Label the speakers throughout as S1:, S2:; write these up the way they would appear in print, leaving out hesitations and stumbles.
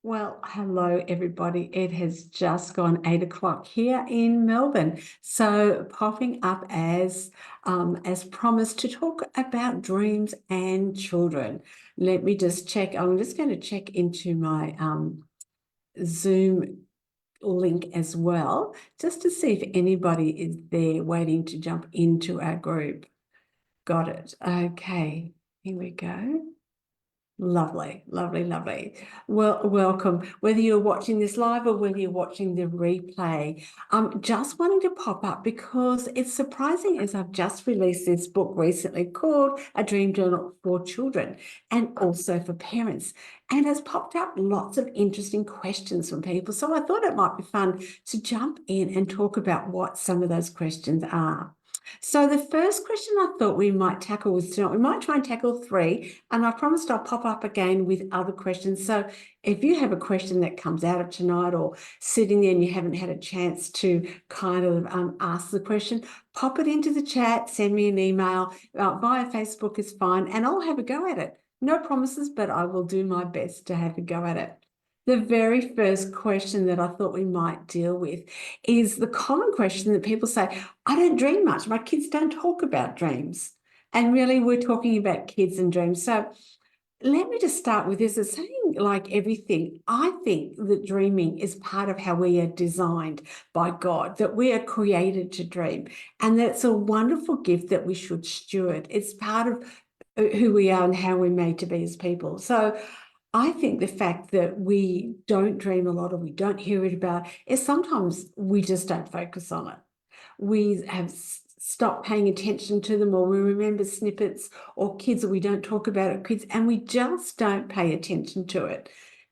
S1: Well, hello, everybody. It has just gone 8 o'clock here in Melbourne. So popping up as promised to talk about dreams and children. Let me just check. I'm just going to check into my Zoom link as well, just to see if anybody is there waiting to jump into our group. Got it. Okay, here we go. Lovely, lovely, lovely. Well, welcome. Whether you're watching this live or whether you're watching the replay, just wanting to pop up because it's surprising as I've just released this book recently called A Dream Journal for Children and also for parents, and has popped up lots of interesting questions from people. So I thought it might be fun to jump in and talk about what some of those questions are. So the first question I thought we might tackle was tonight. We might try and tackle three, and I promised I'll pop up again with other questions. So if you have a question that comes out of tonight or sitting there and you haven't had a chance to kind of ask the question, pop it into the chat, send me an email, via Facebook is fine, and I'll have a go at it. No promises, but I will do my best to have a go at it. The very first question that I thought we might deal with is the common question that people say, I don't dream much. My kids don't talk about dreams. And really, we're talking about kids and dreams. So let me just start with this. It's saying, like everything, I think that dreaming is part of how we are designed by God, that we are created to dream, and that it's a wonderful gift that we should steward. It's part of who we are and how we're made to be as people. So I think the fact that we don't dream a lot or we don't hear it about is sometimes we just don't focus on it. We have stopped paying attention to them, or we remember snippets, or kids that we don't talk about at kids, and we just don't pay attention to it.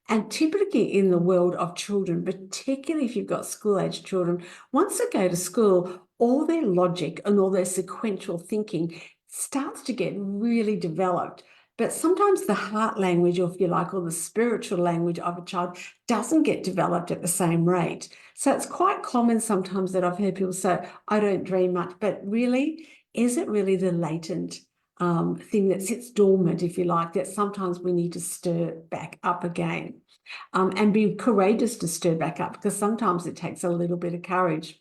S1: And typically in the world of children, particularly if you've got school-age children, once they go to school, all their logic and all their sequential thinking starts to get really developed. But sometimes the heart language, or if you like, or the spiritual language of a child doesn't get developed at the same rate. So it's quite common sometimes that I've heard people say, I don't dream much, but really, is it really the latent thing that sits dormant, if you like, that sometimes we need to stir back up again and be courageous to stir back up, because sometimes it takes a little bit of courage.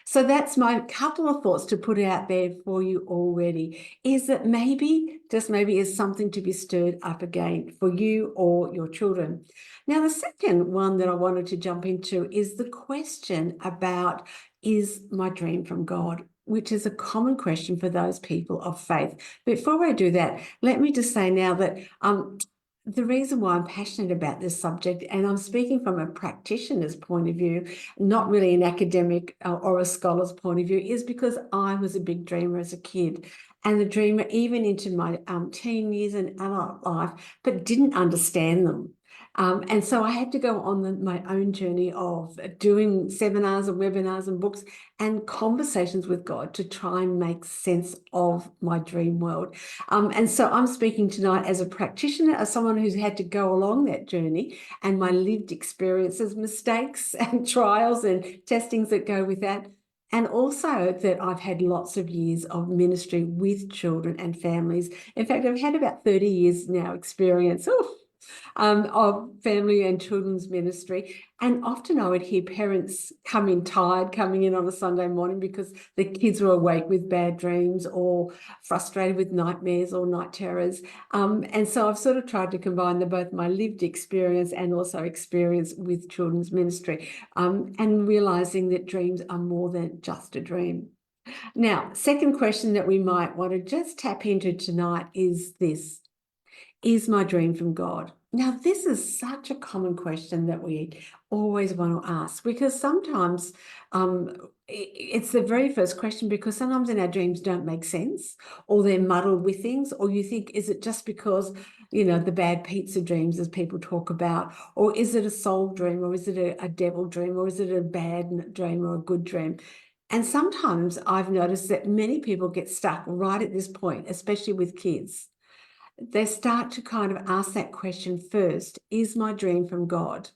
S1: So that's my couple of thoughts to put out there for you already, is that maybe, just maybe, is something to be stirred up again for you or your children. Now, the second one that I wanted to jump into is the question about, is my dream from God? Which is a common question for those people of faith. Before I do that, let me just say now that the reason why I'm passionate about this subject, and I'm speaking from a practitioner's point of view, not really an academic or a scholar's point of view, is because I was a big dreamer as a kid, and a dreamer even into my teen years and adult life, but didn't understand them. And so I had to go on my own journey of doing seminars and webinars and books and conversations with God to try and make sense of my dream world. And so I'm speaking tonight as a practitioner, as someone who's had to go along that journey, and my lived experiences, mistakes and trials and testings that go with that. And also that I've had lots of years of ministry with children and families. In fact, I've had about 30 years now experience of family and children's ministry. And often I would hear parents come in tired, coming in on a Sunday morning because the kids were awake with bad dreams or frustrated with nightmares or night terrors. And so I've sort of tried to combine both my lived experience and also experience with children's ministry, and realizing that dreams are more than just a dream. Now, second question that we might want to just tap into tonight is this: is my dream from God? Now, this is such a common question that we always want to ask, because sometimes it's the very first question, because sometimes in our dreams don't make sense, or they're muddled with things, or you think, is it just because, the bad pizza dreams as people talk about, or is it a soul dream, or is it a devil dream, or is it a bad dream or a good dream? And sometimes I've noticed that many people get stuck right at this point, especially with kids. They start to kind of ask that question first, is my dream from God?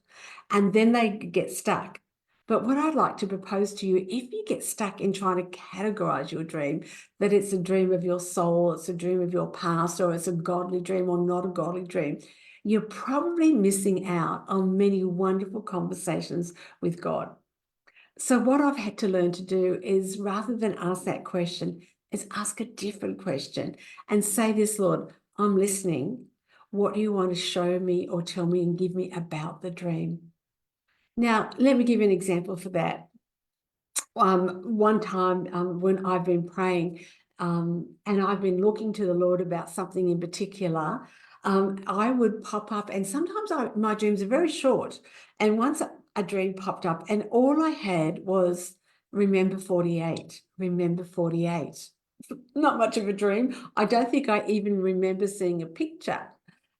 S1: And then they get stuck. But what I'd like to propose to you, if you get stuck in trying to categorize your dream, that it's a dream of your soul, it's a dream of your past, or it's a godly dream or not a godly dream, you're probably missing out on many wonderful conversations with God. So what I've had to learn to do is, rather than ask that question, is ask a different question and say this: Lord, I'm listening. What do you want to show me or tell me and give me about the dream? Now, let me give you an example for that. One time when I've been praying and I've been looking to the Lord about something in particular, I would pop up, and sometimes my dreams are very short. And once a dream popped up, and all I had was, remember 48, remember 48. Not much of a dream. I don't think I even remember seeing a picture.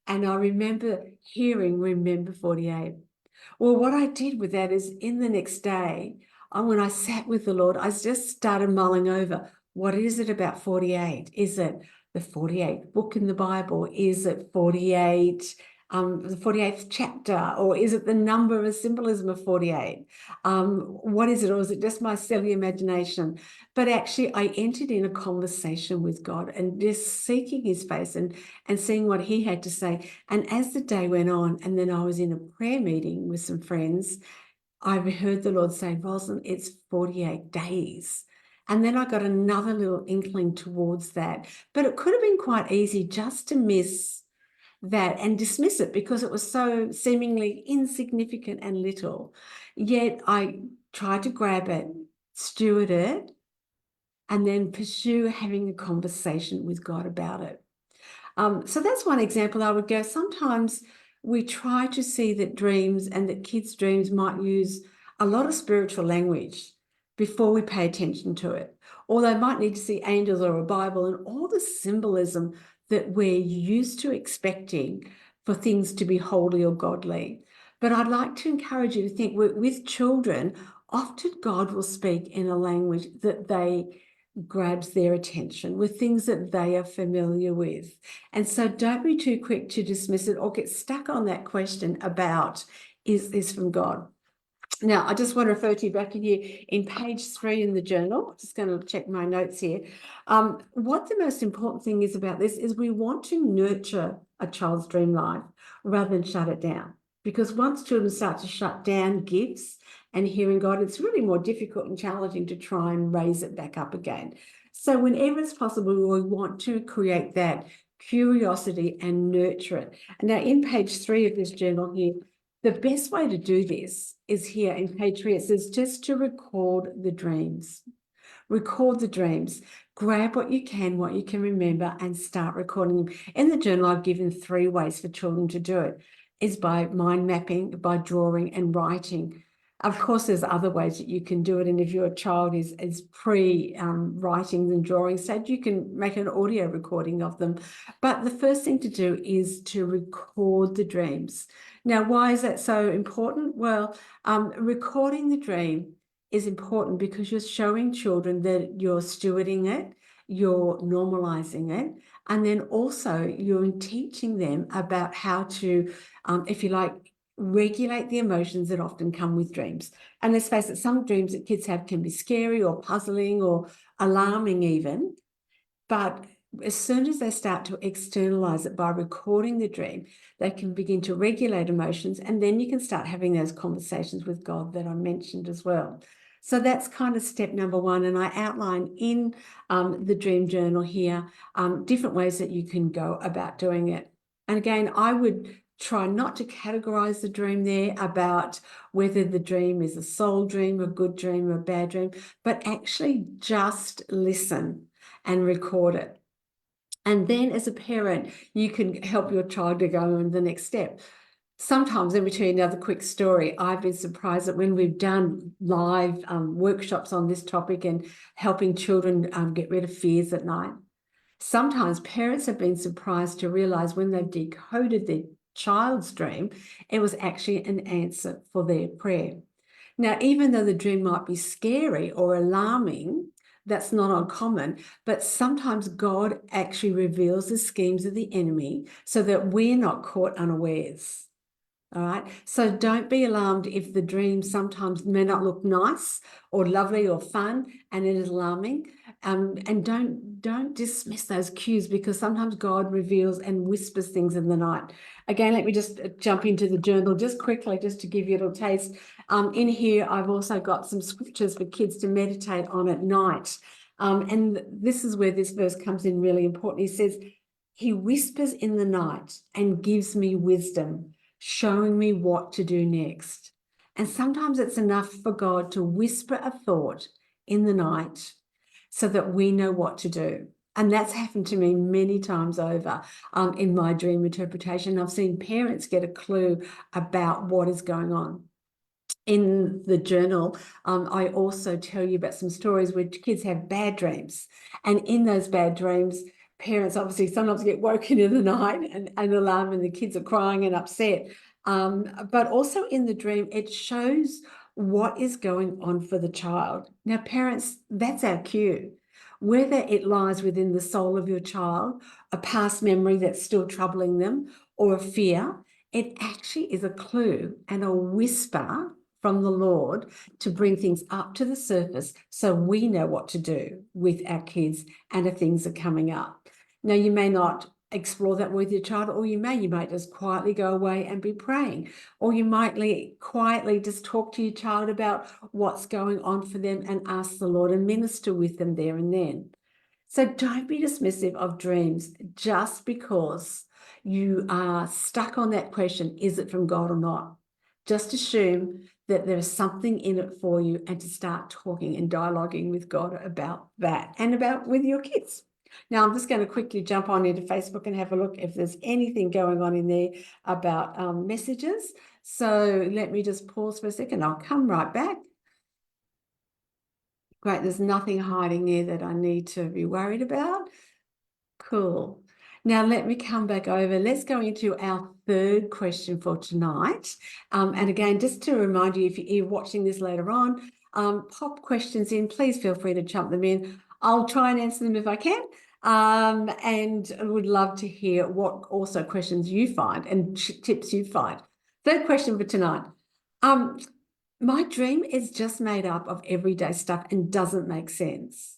S1: And I remember hearing, remember 48. Well, what I did with that is, in the next day, when I sat with the Lord, I just started mulling over, what is it about 48? Is it the 48th book in the Bible? Is it 48, the 48th chapter? Or is it the number of symbolism of 48? What is it? Or is it just my silly imagination? But actually, I entered in a conversation with God and just seeking his face and seeing what he had to say. And as the day went on, and then I was in a prayer meeting with some friends, I heard the Lord say, Rosalind, it's 48 days. And then I got another little inkling towards that. But it could have been quite easy just to miss that and dismiss it because it was so seemingly insignificant and little. Yet I tried to grab it, steward it, and then pursue having a conversation with God about it. So that's one example I would go. Sometimes we try to see that dreams and that kids' dreams might use a lot of spiritual language before we pay attention to it. Or they might need to see angels or a Bible and all the symbolism that we're used to expecting for things to be holy or godly. But I'd like to encourage you to think with children, often God will speak in a language that they grabs their attention, with things that they are familiar with. And so don't be too quick to dismiss it or get stuck on that question about, is this from God? Now, I just want to refer to you back in here in page 3 in the journal. I'm just going to check my notes here. What the most important thing is about this is we want to nurture a child's dream life rather than shut it down. Because once children start to shut down gifts and hearing God, it's really more difficult and challenging to try and raise it back up again. So whenever it's possible, we want to create that curiosity and nurture it. And now in page 3 of this journal here, the best way to do this is here in page 3. It says just to record the dreams. Record the dreams. Grab what you can remember, and start recording them. In the journal, I've given 3 ways for children to do it. Is by mind mapping, by drawing, and writing. Of course, there's other ways that you can do it. And if your child is pre-writing and drawing stage, you can make an audio recording of them. But the first thing to do is to record the dreams. Now, why is that so important? Well, recording the dream is important because you're showing children that you're stewarding it, you're normalizing it, and then also you're teaching them about how to, if you like, regulate the emotions that often come with dreams. And let's face it, some dreams that kids have can be scary or puzzling or alarming even. But as soon as they start to externalize it by recording the dream, they can begin to regulate emotions, and then you can start having those conversations with God that I mentioned as well. So that's kind of step number 1. And I outline in the dream journal here different ways that you can go about doing it. And again, I would try not to categorize the dream there about whether the dream is a soul dream, a good dream, or a bad dream, but actually just listen and record it. And then as a parent, you can help your child to go on the next step. Sometimes, let me tell you another quick story. I've been surprised that when we've done live workshops on this topic and helping children get rid of fears at night, sometimes parents have been surprised to realize when they've decoded their child's dream, it was actually an answer for their prayer. Now, even though the dream might be scary or alarming, that's not uncommon, but sometimes God actually reveals the schemes of the enemy so that we're not caught unawares. All right. So don't be alarmed if the dream sometimes may not look nice or lovely or fun and it is alarming. And don't dismiss those cues, because sometimes God reveals and whispers things in the night. Again, let me just jump into the journal just quickly, just to give you a little taste. In here, I've also got some scriptures for kids to meditate on at night. And this is where this verse comes in really important. He says, he whispers in the night and gives me wisdom, showing me what to do next. And sometimes it's enough for God to whisper a thought in the night so that we know what to do. And that's happened to me many times over in my dream interpretation. I've seen parents get a clue about what is going on. In the journal, I also tell you about some stories where kids have bad dreams. And in those bad dreams, parents obviously sometimes get woken in the night and alarmed, and the kids are crying and upset. But also in the dream, it shows what is going on for the child. Now, parents, that's our cue. Whether it lies within the soul of your child, a past memory that's still troubling them, or a fear, it actually is a clue and a whisper from the Lord to bring things up to the surface so we know what to do with our kids and if things are coming up. Now, you may not explore that with your child, or you might just quietly go away and be praying, or you might quietly just talk to your child about what's going on for them and ask the Lord and minister with them there and then. So don't be dismissive of dreams just because you are stuck on that question, is it from God or not? Just assume that there is something in it for you, and to start talking and dialoguing with God about that and about with your kids. Now, I'm just going to quickly jump on into Facebook and have a look if there's anything going on in there about messages. So let me just pause for a second. I'll come right back. Great, there's nothing hiding there that I need to be worried about. Cool. Now let me come back over. Let's go into our third question for tonight. And again, just to remind you, if you're watching this later on, pop questions in. Please feel free to chump them in. I'll try and answer them if I can. And I would love to hear what also questions you find and tips you find. Third question for tonight. My dream is just made up of everyday stuff and doesn't make sense.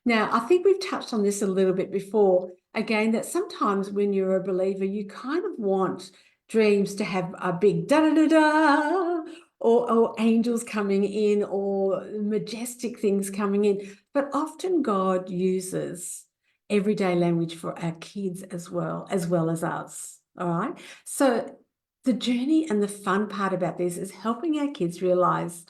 S1: Now, I think we've touched on this a little bit before, again, that sometimes when you're a believer, you kind of want dreams to have a big da-da-da-da, or angels coming in, or majestic things coming in. But often God uses everyday language for our kids as well as us, all right? So the journey and the fun part about this is helping our kids realize,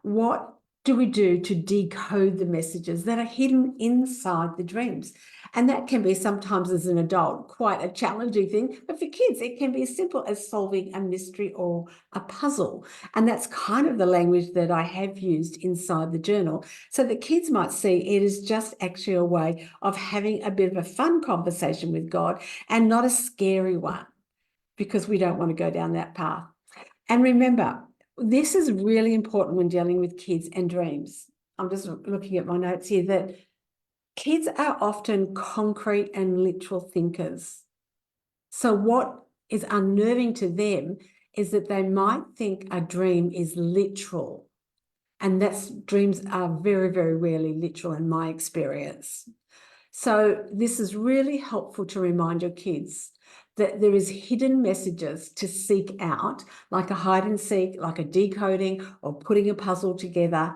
S1: what do we do to decode the messages that are hidden inside the dreams? And that can be sometimes, as an adult, quite a challenging thing. But for kids, it can be as simple as solving a mystery or a puzzle. And that's kind of the language that I have used inside the journal. So the kids might see it is just actually a way of having a bit of a fun conversation with God, and not a scary one, because we don't want to go down that path. And remember, this is really important when dealing with kids and dreams. I'm just looking at my notes here, that kids are often concrete and literal thinkers. So what is unnerving to them is that they might think a dream is literal. And dreams are very, very rarely literal in my experience. So this is really helpful to remind your kids that there is hidden messages to seek out, like a hide and seek, like a decoding or putting a puzzle together.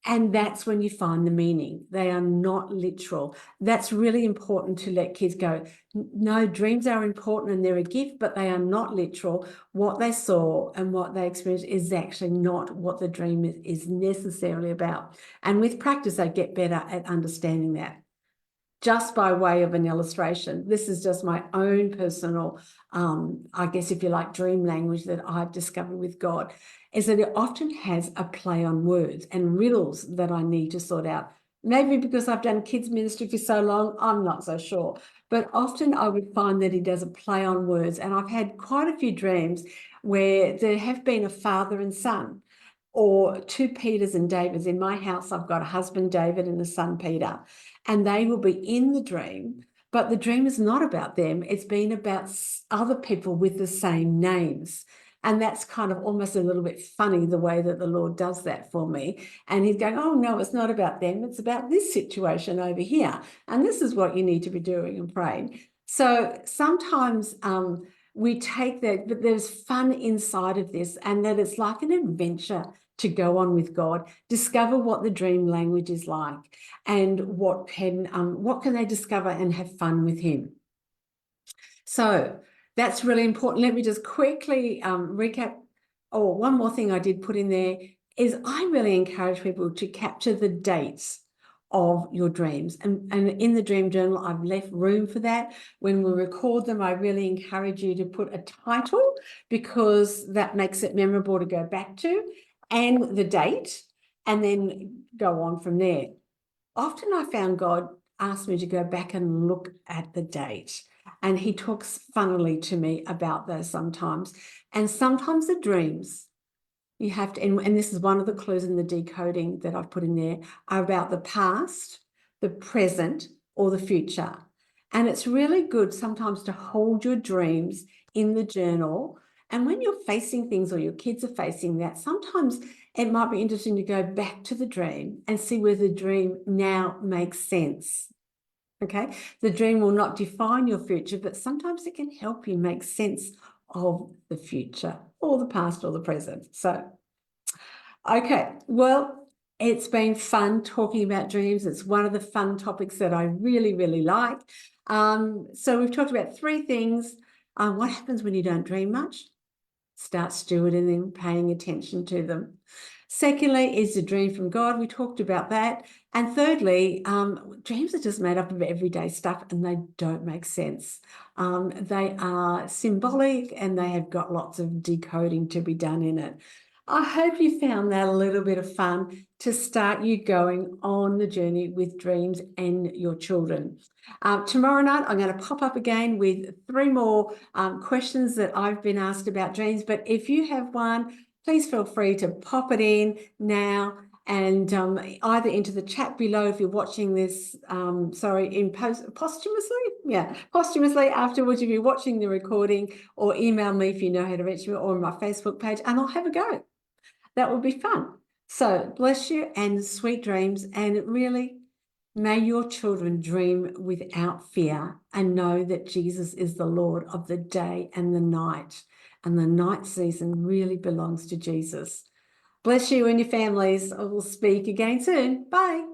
S1: And that's when you find the meaning. They are not literal. That's really important to let kids go, no, dreams are important and they're a gift, but they are not literal. What they saw and what they experienced is actually not what the dream is necessarily about. And with practice, they get better at understanding that. Just by way of an illustration, this is just my own personal, I guess if you like, dream language that I've discovered with God, is that it often has a play on words and riddles that I need to sort out. Maybe because I've done kids ministry for so long, I'm not so sure. But often I would find that he does a play on words. And I've had quite a few dreams where there have been a father and son, or two Peters and Davids. In my house, I've got a husband, David, and a son, Peter, and they will be in the dream, but the dream is not about them. It's been about other people with the same names. And that's kind of almost a little bit funny, the way that the Lord does that for me. And he's going, oh, no, it's not about them. It's about this situation over here. And this is what you need to be doing and praying. So sometimes we take that, but there's fun inside of this, and that it's like an adventure to go on with God, discover what the dream language is like, and what can they discover and have fun with him. So that's really important. Let me just quickly recap. Oh, one more thing I did put in there is I really encourage people to capture the dates of your dreams. And in the dream journal, I've left room for that. When we record them, I really encourage you to put a title, because that makes it memorable to go back to, and the date, and then go on from there. Often I found God asked me to go back and look at the date, and he talks funnily to me about those sometimes. And sometimes the dreams you have to, and this is one of the clues in the decoding that I've put in there, are about the past, the present, or the future. And it's really good sometimes to hold your dreams in the journal. And when you're facing things, or your kids are facing that, sometimes it might be interesting to go back to the dream and see where the dream now makes sense. Okay, the dream will not define your future, but sometimes it can help you make sense of the future, or the past, or the present. So, okay, well, it's been fun talking about dreams. It's one of the fun topics that I really, really like. So we've talked about 3 things. What happens when you don't dream much? Start stewarding them, paying attention to them. Secondly, is the dream from God? We talked about that. And thirdly, dreams are just made up of everyday stuff, and they don't make sense. They are symbolic, and they have got lots of decoding to be done in it. I hope you found that a little bit of fun to start you going on the journey with dreams and your children. Tomorrow night, I'm going to pop up again with 3 more questions that I've been asked about dreams. But if you have one, please feel free to pop it in now, and either into the chat below if you're watching this, posthumously afterwards if you're watching the recording, or email me if you know how to reach me, or on my Facebook page, and I'll have a go. That would be fun. So bless you and sweet dreams, and really, may your children dream without fear, and know that Jesus is the Lord of the day and the night. And the night season really belongs to Jesus. Bless you and your families. I will speak again soon. Bye.